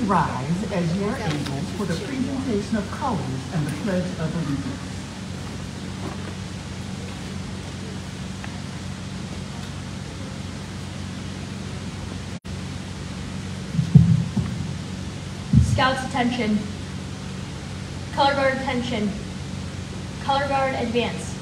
rise as you are able for the presentation of colors and the Pledge of Allegiance. Scouts attention. Color guard attention. Color guard advance.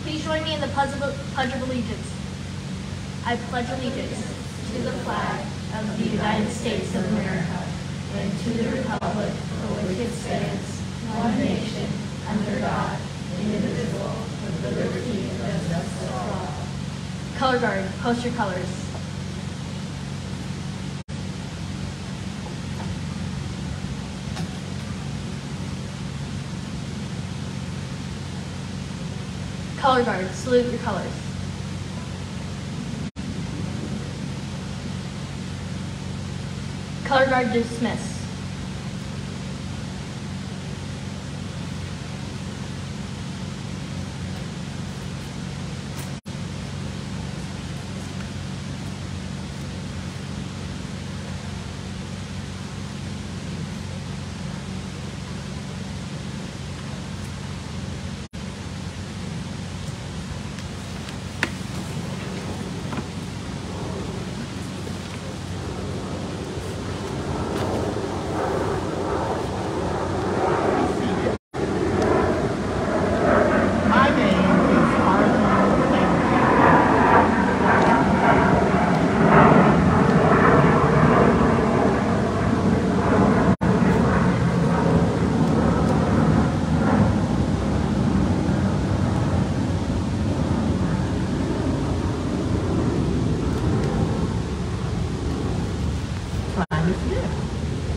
Please join me in the Pledge of Allegiance. I pledge allegiance to the flag of the United States of America and to the republic for which it stands, one nation, under God, indivisible, with liberty and justice for all. Color guard, post your colors. Color guard, salute your colors. Color guard, dismiss.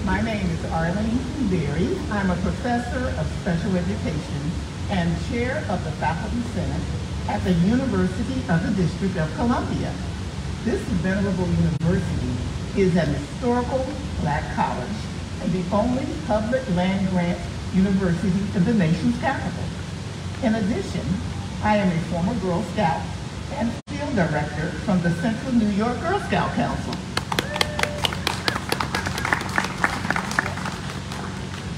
My name is I'm a professor of special education and chair of the Faculty Senate at the University of the District of Columbia. This venerable university is an historical black college and the only public land-grant university in the nation's capital. In addition, I am a former Girl Scout and field director from the Central New York Girl Scout Council.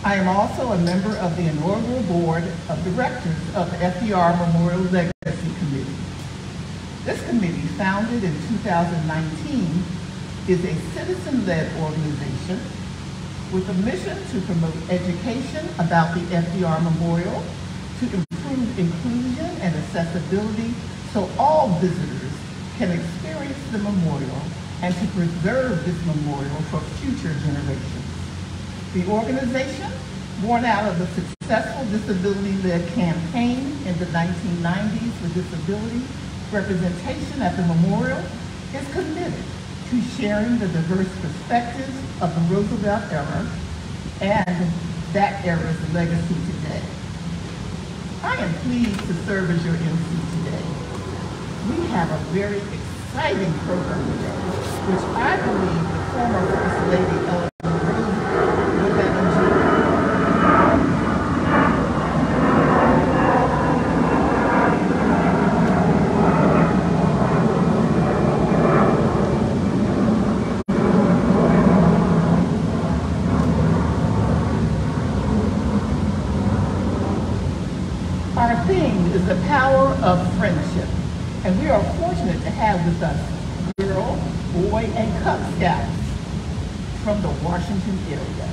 I am also a member of the inaugural board of directors of the FDR Memorial Legacy Committee. This committee, founded in 2019, is a citizen-led organization with a mission to promote education about the FDR Memorial, to improve inclusion and accessibility so all visitors can experience the memorial, and to preserve this memorial for future generations. The organization, born out of the successful disability-led campaign in the 1990s for disability representation at the memorial, is committed to sharing the diverse perspectives of the Roosevelt era and that era's legacy today. I am pleased to serve as your MC today. We have a very exciting program today, which I believe the former First Lady Eleanor Our theme is the power of friendship, and we are fortunate to have with us Girl, Boy, and Cub Scouts from the Washington area.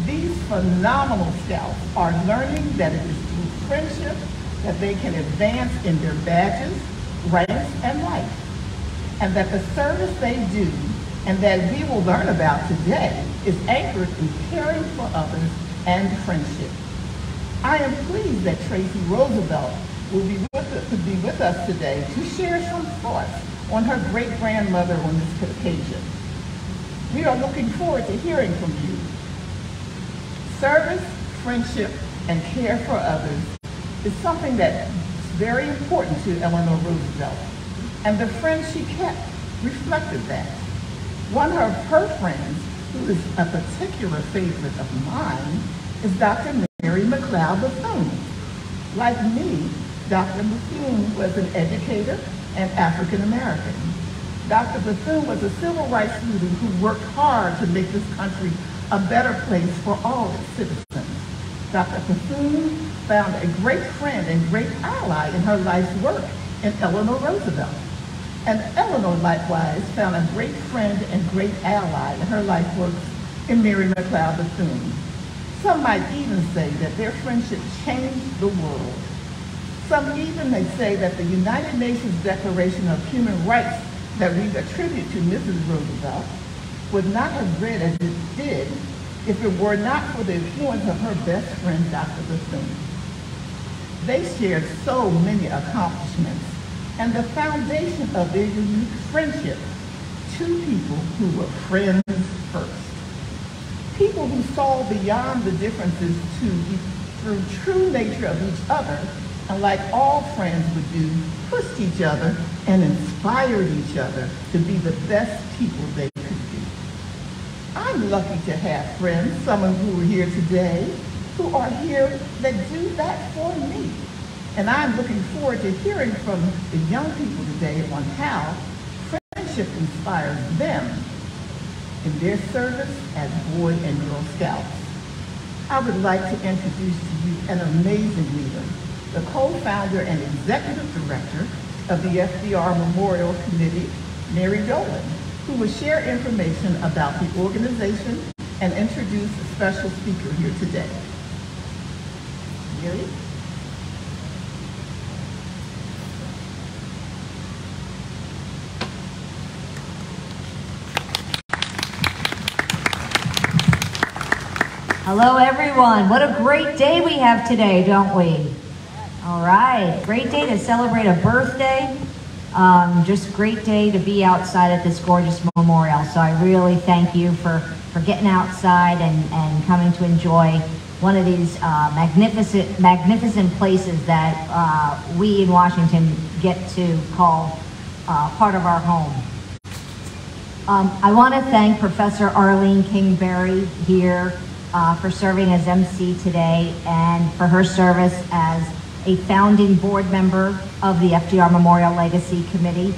These phenomenal scouts are learning that it is through friendship that they can advance in their badges, ranks, and life, and that the service they do and that we will learn about today is anchored in caring for others and friendship. I am pleased that Tracy Roosevelt will be with us today to share some thoughts on her great-grandmother on this occasion. We are looking forward to hearing from you. Service, friendship, and care for others is something that's very important to Eleanor Roosevelt, and the friends she kept reflected that. One of her friends, who is a particular favorite of mine, is Dr. Mary McLeod Bethune. Like me, Dr. Bethune was an educator and African American. Dr. Bethune was a civil rights leader who worked hard to make this country a better place for all its citizens. Dr. Bethune found a great friend and great ally in her life's work in Eleanor Roosevelt. And Eleanor likewise found a great friend and great ally in her life work in Mary McLeod Bethune. Some might even say that their friendship changed the world. Some even may say that the United Nations Declaration of Human Rights that we attribute to Mrs. Roosevelt would not have read as it did if it were not for the influence of her best friend, Dr. Bethune. They shared so many accomplishments and the foundation of their unique friendship, two people who were friends first. People who saw beyond the differences through true nature of each other, and like all friends would do, pushed each other and inspired each other to be the best people they could be. I'm lucky to have friends, some of who are here today, who are here that do that for me. And I'm looking forward to hearing from the young people today on how friendship inspires them in their service as Boy and Girl Scouts. I would like to introduce to you an amazing leader, the co-founder and executive director of the FDR Memorial Committee, Mary Dolan, who will share information about the organization and introduce a special speaker here today. Mary? Hello, everyone. What a great day we have today, don't we? All right, great day to celebrate a birthday. Just a great day to be outside at this gorgeous memorial. So I really thank you for getting outside and coming to enjoy one of these magnificent places that we in Washington get to call part of our home. I want to thank Professor Arlene King-Berry here for serving as MC today and for her service as a founding board member of the FDR Memorial Legacy Committee.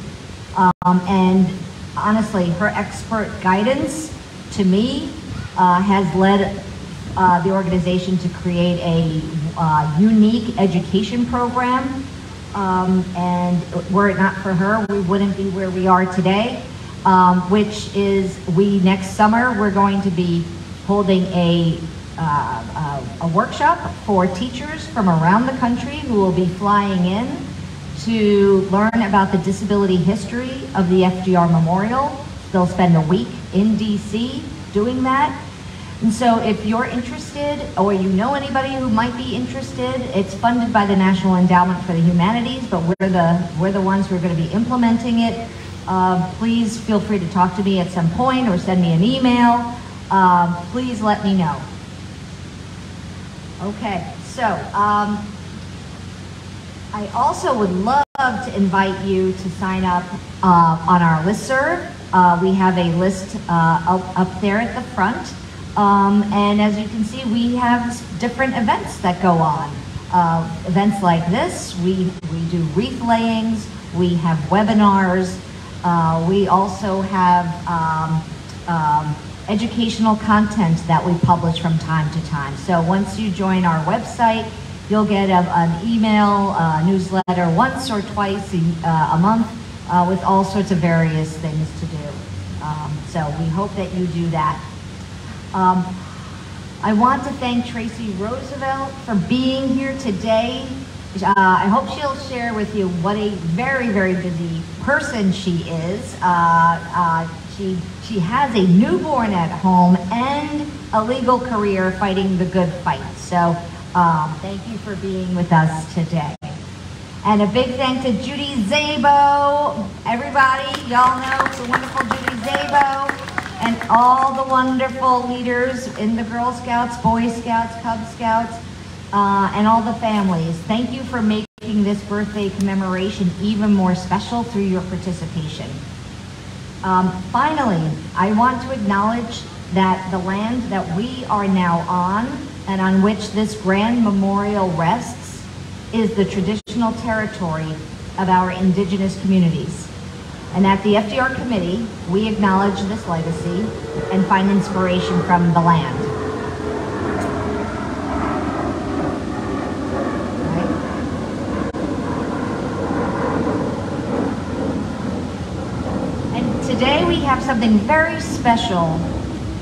And honestly, her expert guidance to me has led the organization to create a unique education program. And were it not for her, we wouldn't be where we are today, which is next summer, we're going to be holding a workshop for teachers from around the country who will be flying in to learn about the disability history of the FDR Memorial. They'll spend a week in DC doing that. And so if you're interested or you know anybody who might be interested, it's funded by the National Endowment for the Humanities, but we're the ones who are going to be implementing it. Please feel free to talk to me at some point or send me an email. Please let me know. Okay, so I also would love to invite you to sign up on our listserv. We have a list up there at the front. And as you can see, we have different events that go on. Events like this, we do wreath layings, we have webinars, we also have educational content that we publish from time to time. So once you join our website, you'll get an email newsletter once or twice a month with all sorts of various things to do. So we hope that you do that. I want to thank Tracy Roosevelt for being here today. I hope she'll share with you what a very, very busy person she is. She has a newborn at home and a legal career fighting the good fight. So thank you for being with us today. And a big thank to Judy Zabo. Everybody, y'all know the wonderful Judy Zabo and all the wonderful leaders in the Girl Scouts, Boy Scouts, Cub Scouts, and all the families. Thank you for making this birthday commemoration even more special through your participation. Finally, I want to acknowledge that the land that we are now on and on which this grand memorial rests is the traditional territory of our indigenous communities. And at the FDR Committee, we acknowledge this legacy and find inspiration from the land. Today we have something very special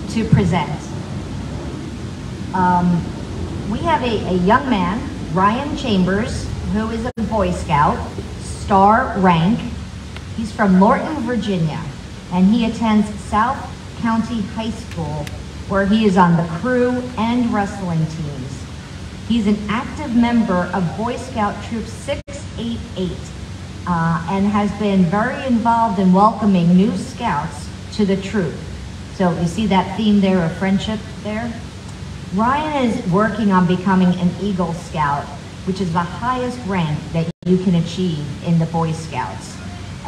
to present. We have a young man, Ryan Chambers, who is a Boy Scout, star rank. He's from Lorton, Virginia, and he attends South County High School, where he is on the crew and wrestling teams. He's an active member of Boy Scout Troop 688. And has been very involved in welcoming new scouts to the troop. So you see that theme there of friendship there? Ryan is working on becoming an Eagle Scout, which is the highest rank that you can achieve in the Boy Scouts.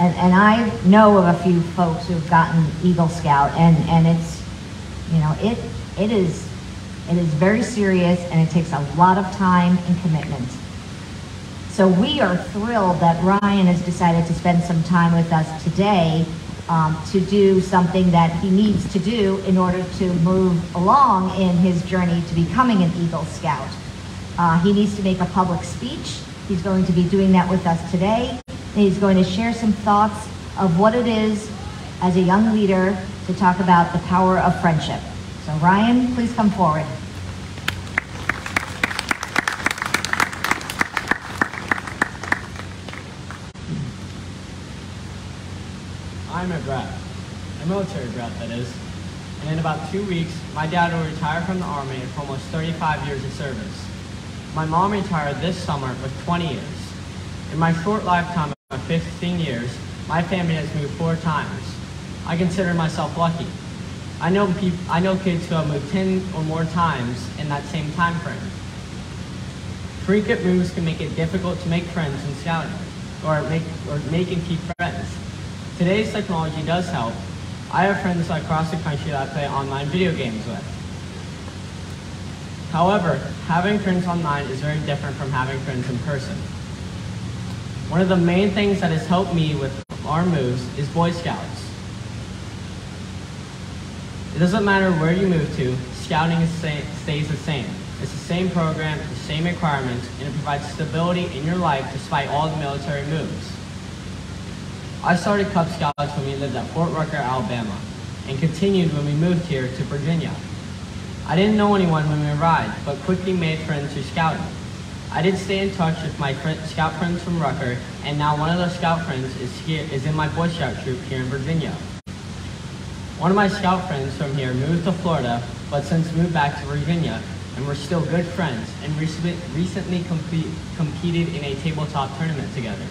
And I know of a few folks who've gotten Eagle Scout, and it's, you know, it is very serious, and it takes a lot of time and commitment. So we are thrilled that Ryan has decided to spend some time with us today to do something that he needs to do in order to move along in his journey to becoming an Eagle Scout. He needs to make a public speech. He's going to be doing that with us today. And he's going to share some thoughts of what it is as a young leader to talk about the power of friendship. So Ryan, please come forward. I'm a brat, a military brat that is, and in about 2 weeks, my dad will retire from the Army after almost 35 years of service. My mom retired this summer with 20 years. In my short lifetime of 15 years, my family has moved 4 times. I consider myself lucky. I know kids who have moved 10 or more times in that same time frame. Frequent moves can make it difficult to make friends in scouting, or make and keep friends. Today's technology does help. I have friends across the country that I play online video games with. However, having friends online is very different from having friends in person. One of the main things that has helped me with our moves is Boy Scouts. It doesn't matter where you move to, scouting stays the same. It's the same program, the same requirements, and it provides stability in your life despite all the military moves. I started Cub Scouts when we lived at Fort Rucker, Alabama, and continued when we moved here to Virginia. I didn't know anyone when we arrived, but quickly made friends through scouting. I did stay in touch with my scout friends from Rucker, and now one of those scout friends is in my Boy Scout troop here in Virginia. One of my scout friends from here moved to Florida, but since moved back to Virginia, and we're still good friends, and recently competed in a tabletop tournament together.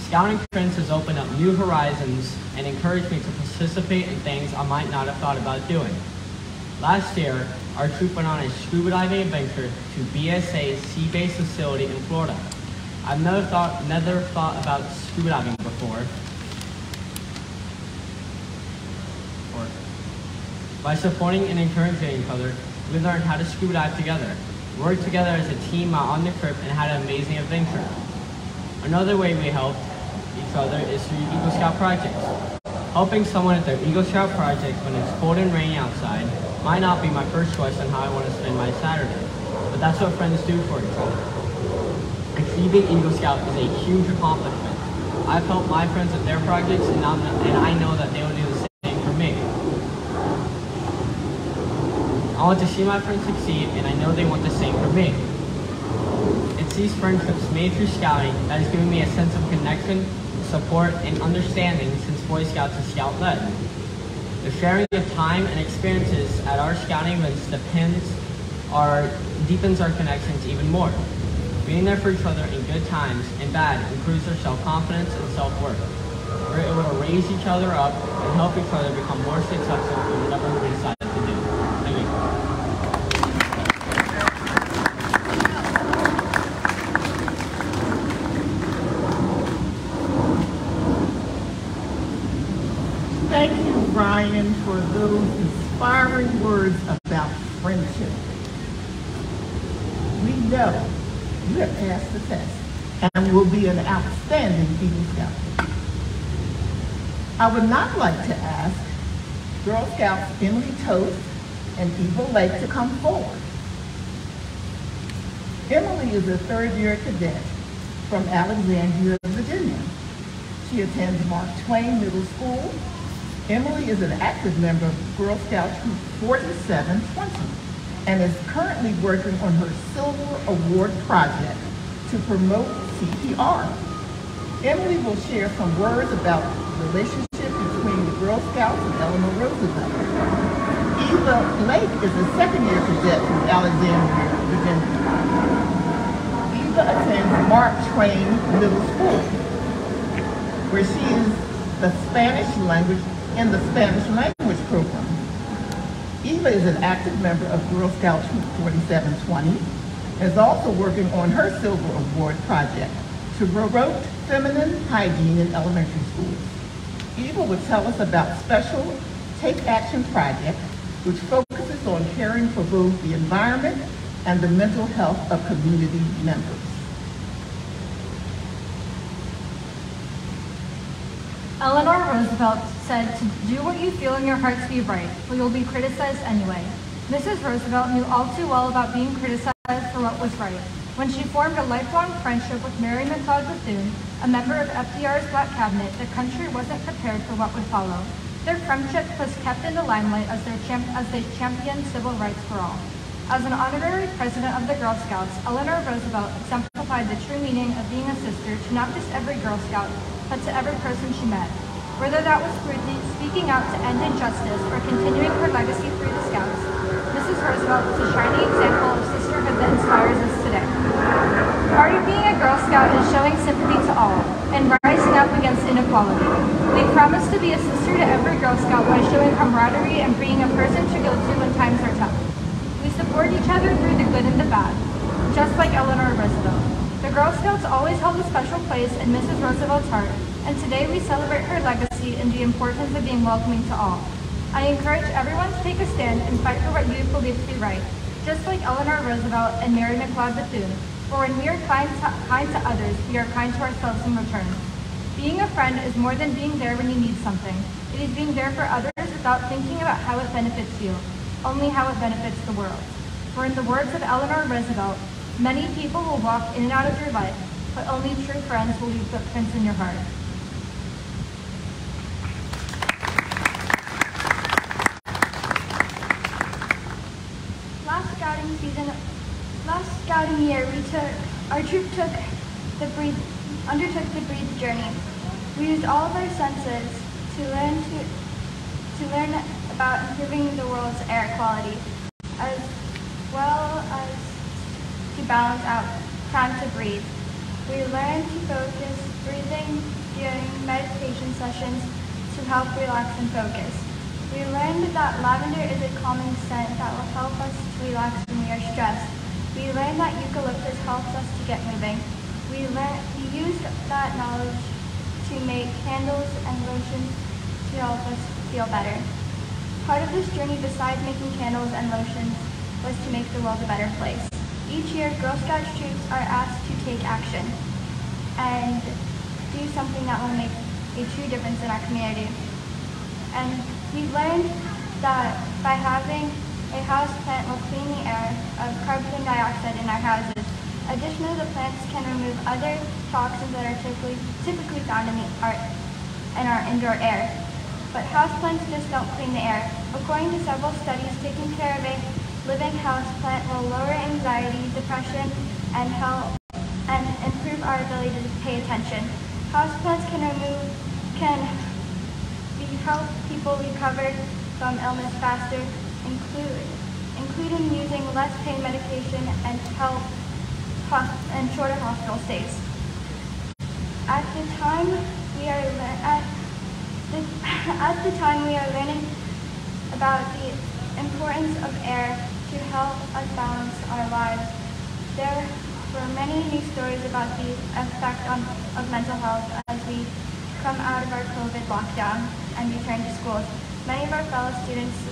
Scouting friends has opened up new horizons and encouraged me to participate in things I might not have thought about doing. Last year, our troop went on a scuba diving adventure to BSA's sea-based facility in Florida. I've never thought about scuba diving before. By supporting and encouraging each other, we learned how to scuba dive together, worked together as a team out on the trip, and had an amazing adventure. Another way we helped each other is through Eagle Scout projects. Helping someone at their Eagle Scout project when it's cold and rainy outside might not be my first choice on how I want to spend my Saturday, but that's what friends do for each other. Achieving Eagle Scout is a huge accomplishment. I've helped my friends at their projects, and I know that they will do the same for me. I want to see my friends succeed, and I know they want the same for me. It's these friendships made through scouting that has given me a sense of connection, support, and understanding since Boy Scouts is Scout-led. The sharing of time and experiences at our scouting events deepens our connections even more. Being there for each other in good times and bad improves our self-confidence and self-worth. We're able to raise each other up and help each other become more successful in whatever we decide to do. Thank you. Thank you, Brian, for those inspiring words about friendship. We know you have passed the test and will be an outstanding Eagle Scout. I would not like to ask Girl Scouts Emily Toast and Eva Lake to come forward. Emily is a third-year cadet from Alexandria, Virginia. She attends Mark Twain Middle School. Emily is an active member of Girl Scout Troop 4720 and is currently working on her Silver Award project to promote CPR. Emily will share some words about the relationship between the Girl Scouts and Eleanor Roosevelt. Eva Lake is a second-year cadet from Alexandria, Virginia. Eva attends Mark Twain Middle School, where she is the Spanish language in the Spanish language program. Eva is an active member of Girl Scout Troop 4720 and is also working on her Silver Award project to promote feminine hygiene in elementary schools. Eva will tell us about Special Take Action Project, which focuses on caring for both the environment and the mental health of community members. Eleanor Roosevelt said to do what you feel in your heart to be right, but you'll be criticized anyway. Mrs. Roosevelt knew all too well about being criticized for what was right. When she formed a lifelong friendship with Mary McLeod Bethune, a member of FDR's Black Cabinet, the country wasn't prepared for what would follow. Their friendship was kept in the limelight as they championed civil rights for all. As an honorary president of the Girl Scouts, Eleanor Roosevelt exemplified the true meaning of being a sister to not just every Girl Scout, but to every person she met. Whether that was through speaking out to end injustice or continuing her legacy through the Scouts, Mrs. Roosevelt was a shining example of sisterhood that inspires us today. Part of being a Girl Scout is showing sympathy to all and rising up against inequality. We promise to be a sister to every Girl Scout by showing camaraderie and being a person to go to when times are tough. We support each other through the good and the bad, just like Eleanor Roosevelt. The Girl Scouts always held a special place in Mrs. Roosevelt's heart, and today we celebrate her legacy and the importance of being welcoming to all. I encourage everyone to take a stand and fight for what you believe to be right, just like Eleanor Roosevelt and Mary McLeod Bethune. For when we are kind to others, we are kind to ourselves in return. Being a friend is more than being there when you need something. It is being there for others without thinking about how it benefits you, only how it benefits the world. For in the words of Eleanor Roosevelt, many people will walk in and out of your life, but only true friends will leave footprints in your heart. Last scouting year, our troop undertook the Breathe journey. We used all of our senses to learn about improving the world's air quality, as well as to balance out time to breathe. We learned to focus breathing during meditation sessions to help relax and focus. We learned that lavender is a calming scent that will help us to relax when we are stressed. We learned that eucalyptus helps us to get moving. We used that knowledge to make candles and lotions to help us feel better. Part of this journey, besides making candles and lotions, was to make the world a better place. Each year, Girl Scout troops are asked to take action and do something that will make a true difference in our community. And we've learned that by having a house plant will clean the air of carbon dioxide in our houses. Additionally, the plants can remove other toxins that are typically found in our indoor air. But houseplants just don't clean the air. According to several studies, taking care of a living houseplant will lower anxiety, depression, and help and improve our ability to pay attention. Houseplants can help people recover from illness faster, including using less pain medication and shorter hospital stays. At the time we are learning about the importance of air to help us balance our lives. There were many new stories about the effect of mental health as we come out of our COVID lockdown and return to schools. Many of our fellow students'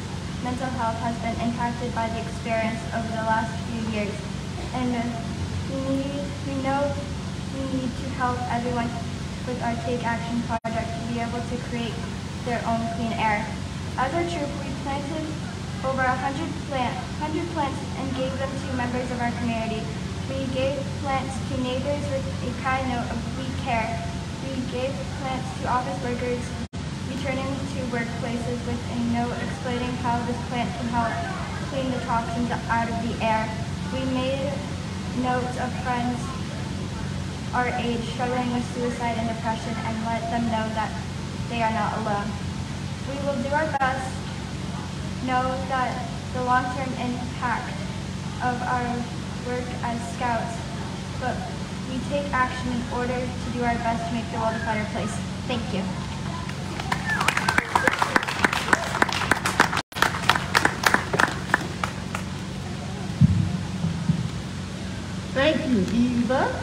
mental health has been impacted by the experience over the last few years, and we know we need to help everyone with our Take Action project to be able to create their own clean air. As our troop, we planted over 100 plants and gave them to members of our community. We gave plants to neighbors with a kind note of "we care." We gave plants to office workers returning to workplaces with a note explaining how this plant can help clean the toxins out of the air. We made notes of friends our age struggling with suicide and depression and let them know that they are not alone. We will do our best, know that the long-term impact of our work as scouts, but we take action in order to do our best to make the world a better place. Thank you. Thank you, Eva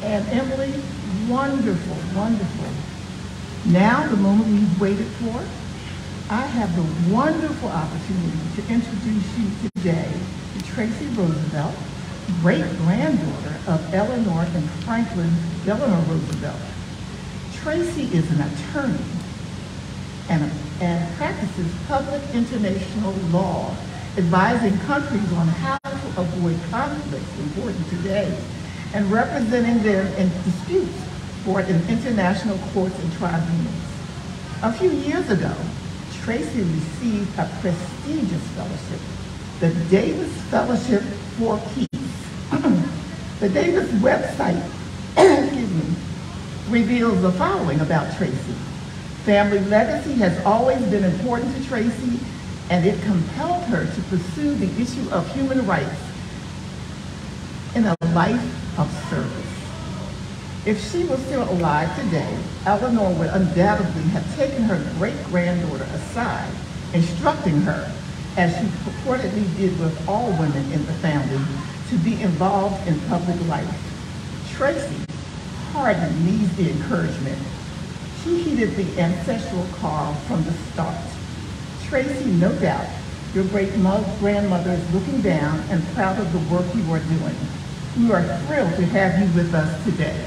and Emily. Wonderful, wonderful. Now, the moment we've waited for, I have the wonderful opportunity to introduce you today to Tracy Roosevelt, great-granddaughter of Eleanor and Franklin Delano Roosevelt. Tracy is an attorney and practices public international law, advising countries on how to avoid conflicts important today and representing them in disputes brought in international courts and tribunals. A few years ago, Tracy received a prestigious fellowship, the Davis Fellowship for Peace. The Davis website reveals the following about Tracy. Family legacy has always been important to Tracy, and it compelled her to pursue the issue of human rights in a life of service. If she was still alive today, Eleanor would undoubtedly have taken her great-granddaughter aside, instructing her, as she purportedly did with all women in the family, to be involved in public life. Tracy hardly needs the encouragement. She heeded the ancestral call from the start. Tracy, no doubt, your great-grandmother is looking down and proud of the work you are doing. We are thrilled to have you with us today.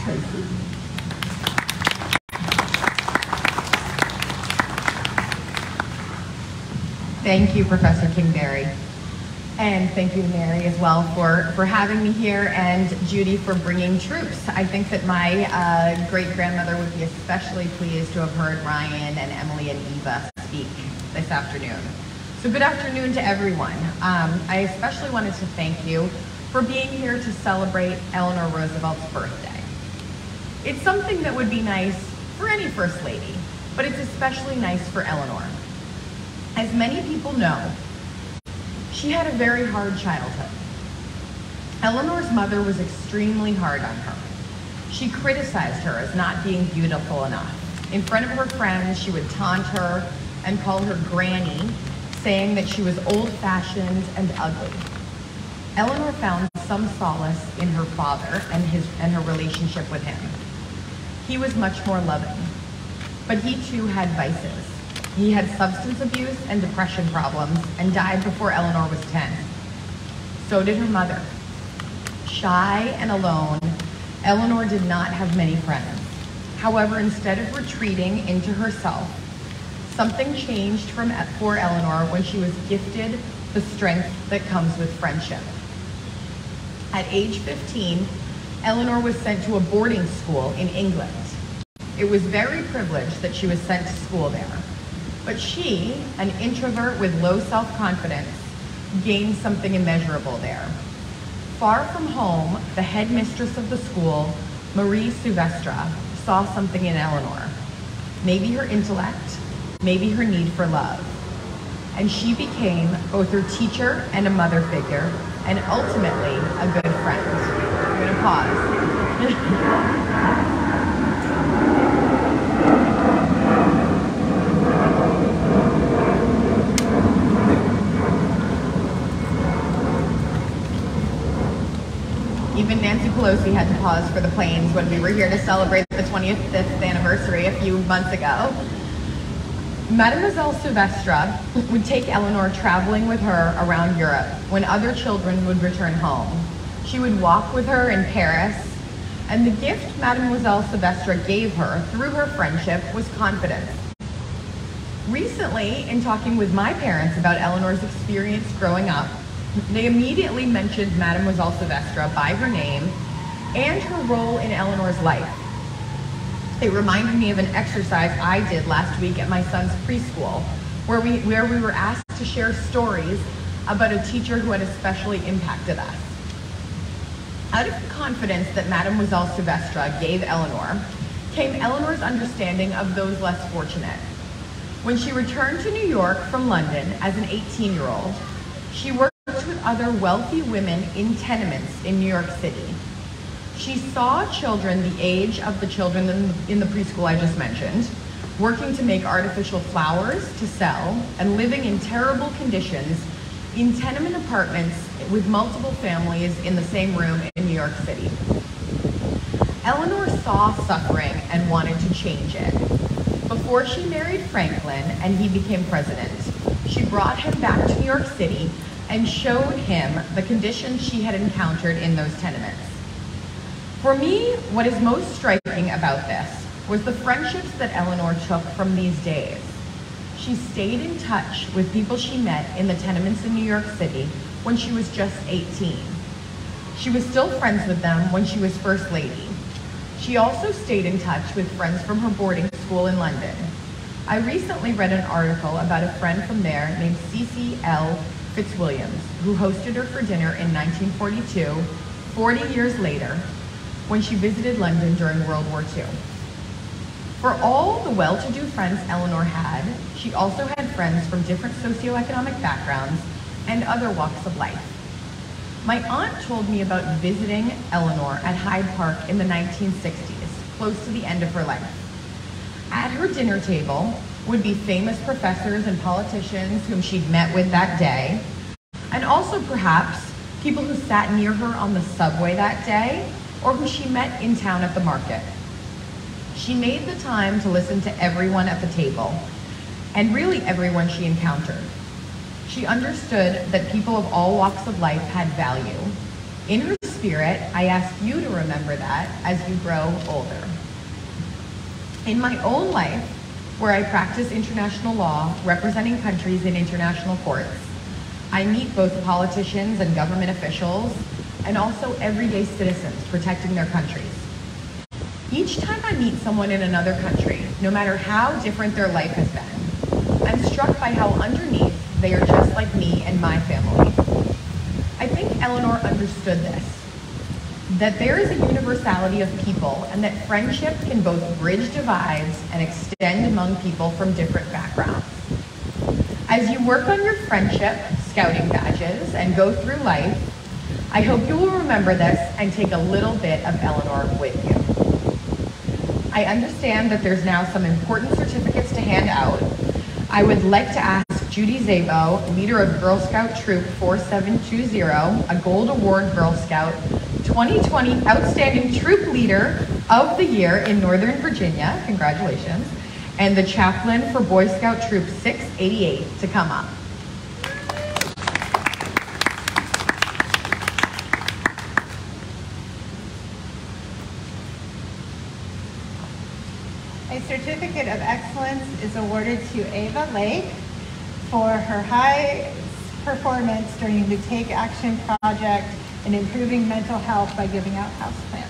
Tracy. Thank you, Professor Kingberry. And thank you, Mary, as well, for having me here, and Judy for bringing troops. I think that my great-grandmother would be especially pleased to have heard Ryan and Emily and Eva speak this afternoon. So good afternoon to everyone. I especially wanted to thank you for being here to celebrate Eleanor Roosevelt's birthday. It's something that would be nice for any First Lady, but it's especially nice for Eleanor. As many people know, she had a very hard childhood. Eleanor's mother was extremely hard on her. She criticized her as not being beautiful enough. In front of her friends, she would taunt her and call her granny, saying that she was old-fashioned and ugly. Eleanor found some solace in her father and her relationship with him. He was much more loving, but he too had vices. He had substance abuse and depression problems and died before Eleanor was 10. So did her mother. Shy and alone, Eleanor did not have many friends. However, instead of retreating into herself, something changed for Eleanor when she was gifted the strength that comes with friendship. At age 15, Eleanor was sent to a boarding school in England. It was very privileged that she was sent to school there. But she, an introvert with low self-confidence, gained something immeasurable there. far from home, the headmistress of the school, Marie Silvestre, saw something in Eleanor. Maybe her intellect, maybe her need for love. And she became both her teacher and a mother figure, and ultimately a good friend. I'm going to pause. Even Nancy Pelosi had to pause for the planes when we were here to celebrate the 25th anniversary a few months ago. Mademoiselle Silvestre would take Eleanor traveling with her around Europe when other children would return home. She would walk with her in Paris, and the gift Mademoiselle Silvestre gave her through her friendship was confidence. Recently, in talking with my parents about Eleanor's experience growing up, they immediately mentioned Mademoiselle Silvestre by her name and her role in Eleanor's life. It reminded me of an exercise I did last week at my son's preschool, where we were asked to share stories about a teacher who had especially impacted us. Out of the confidence that Mademoiselle Silvestre gave Eleanor, came Eleanor's understanding of those less fortunate. When she returned to New York from London as an 18-year-old, she worked with other wealthy women in tenements in New York City. She saw children the age of the children in the preschool I just mentioned, working to make artificial flowers to sell and living in terrible conditions in tenement apartments with multiple families in the same room in New York City. Eleanor saw suffering and wanted to change it. Before she married Franklin and he became president, she brought him back to New York City and showed him the conditions she had encountered in those tenements. For me, what is most striking about this was the friendships that Eleanor took from these days. She stayed in touch with people she met in the tenements in New York City when she was just 18. She was still friends with them when she was First Lady. She also stayed in touch with friends from her boarding school in London. I recently read an article about a friend from there named Cece L. Fitzwilliams, who hosted her for dinner in 1942, 40 years later, when she visited London during World War II. For all the well-to-do friends Eleanor had, she also had friends from different socioeconomic backgrounds and other walks of life. My aunt told me about visiting Eleanor at Hyde Park in the 1960s, close to the end of her life. At her dinner table would be famous professors and politicians whom she'd met with that day, and also perhaps people who sat near her on the subway that day, or who she met in town at the market. She made the time to listen to everyone at the table, and really everyone she encountered. She understood that people of all walks of life had value. In her spirit, I ask you to remember that as you grow older. In my own life, where I practice international law, representing countries in international courts, I meet both politicians and government officials, and also everyday citizens protecting their countries. Each time I meet someone in another country, no matter how different their life has been, I'm struck by how underneath they are just like me and my family. I think Eleanor understood this, that there is a universality of people and that friendship can both bridge divides and extend among people from different backgrounds. As you work on your friendship, scouting badges, and go through life, I hope you will remember this and take a little bit of Eleanor with you. I understand that there's now some important certificates to hand out. I would like to ask Judy Zabo, leader of Girl Scout Troop 4720, a Gold Award Girl Scout, 2020 Outstanding Troop Leader of the Year in Northern Virginia, congratulations, and the chaplain for Boy Scout Troop 688 to come up. A certificate of excellence is awarded to Ava Lake for her high performance during the Take Action project in improving mental health by giving out houseplants.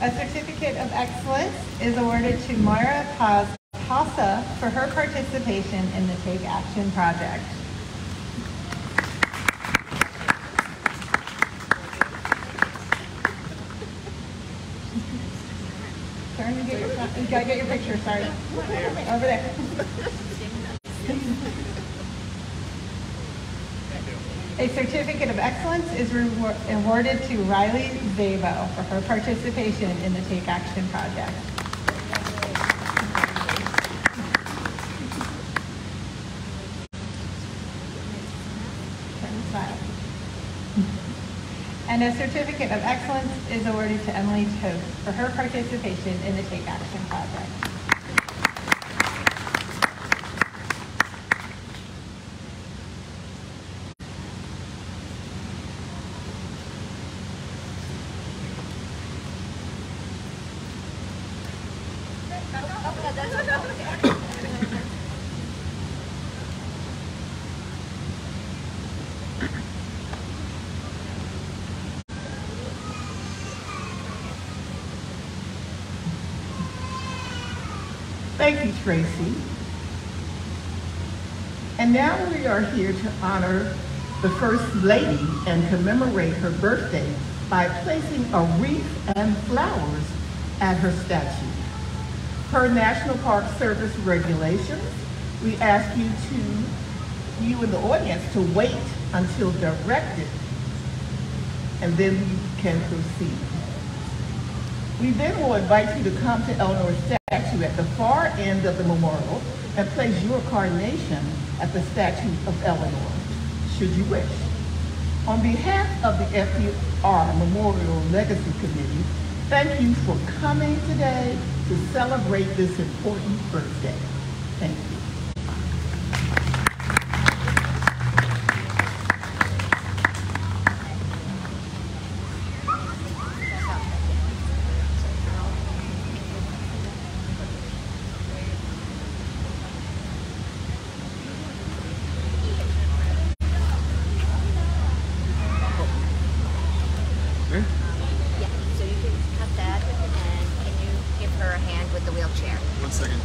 A certificate of excellence is awarded to Moira Pasa for her participation in the Take Action project. Turn and get your, you gotta get your picture, sorry. Over there. A certificate of excellence is awarded to Riley Zabo for her participation in the Take Action project. Turn and smile. And a certificate of excellence is awarded to Emily Toth for her participation in the Take Action project. Thank you, Tracy. And now we are here to honor the First Lady and commemorate her birthday by placing a wreath and flowers at her statue. Per National Park Service regulations, we ask you in the audience, to wait until directed, and then we can proceed. We then will invite you to come to Eleanor's statue at the far end of the memorial and place your carnation at the statue of Eleanor, should you wish. On behalf of the FDR Memorial Legacy Committee, thank you for coming today to celebrate this important birthday. Thank you. Yeah, so you can cut that, and can you give her a hand with the wheelchair? 1 second.